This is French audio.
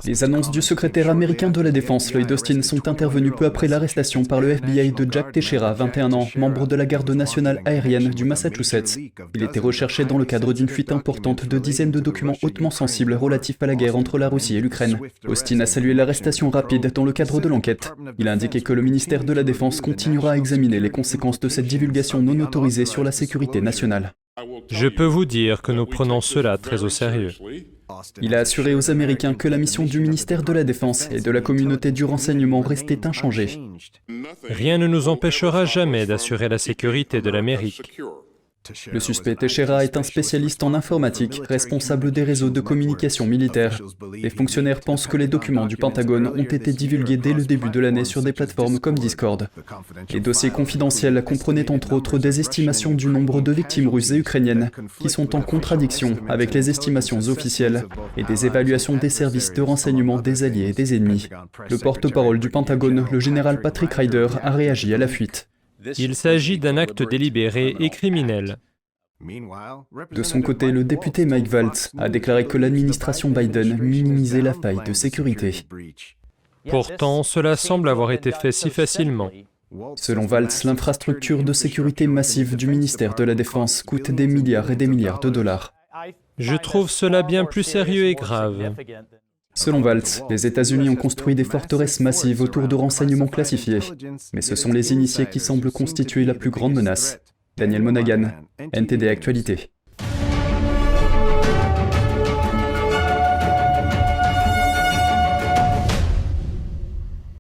Les annonces du secrétaire américain de la Défense, Lloyd Austin, sont intervenues peu après l'arrestation par le FBI de Jack Teixeira, 21 ans, membre de la garde nationale aérienne du Massachusetts. Il était recherché dans le cadre d'une fuite importante de dizaines de documents hautement sensibles relatifs à la guerre entre la Russie et l'Ukraine. Austin a salué l'arrestation rapide dans le cadre de l'enquête. Il a indiqué que le ministère de la Défense continuera à examiner les conséquences de cette divulgation non autorisée sur la sécurité nationale. Je peux vous dire que nous prenons cela très au sérieux. Il a assuré aux Américains que la mission du ministère de la Défense et de la communauté du renseignement restait inchangée. Rien ne nous empêchera jamais d'assurer la sécurité de l'Amérique. Le suspect Teixeira est un spécialiste en informatique, responsable des réseaux de communication militaire. Les fonctionnaires pensent que les documents du Pentagone ont été divulgués dès le début de l'année sur des plateformes comme Discord. Les dossiers confidentiels comprenaient entre autres des estimations du nombre de victimes russes et ukrainiennes, qui sont en contradiction avec les estimations officielles, et des évaluations des services de renseignement des alliés et des ennemis. Le porte-parole du Pentagone, le général Patrick Ryder, a réagi à la fuite. Il s'agit d'un acte délibéré et criminel. De son côté, le député Mike Waltz a déclaré que l'administration Biden minimisait la faille de sécurité. Pourtant, cela semble avoir été fait si facilement. Selon Waltz, l'infrastructure de sécurité massive du ministère de la Défense coûte des milliards et des milliards de dollars. Je trouve cela bien plus sérieux et grave. Selon Waltz, les États-Unis ont construit des forteresses massives autour de renseignements classifiés. Mais ce sont les initiés qui semblent constituer la plus grande menace. Daniel Monaghan, NTD Actualité.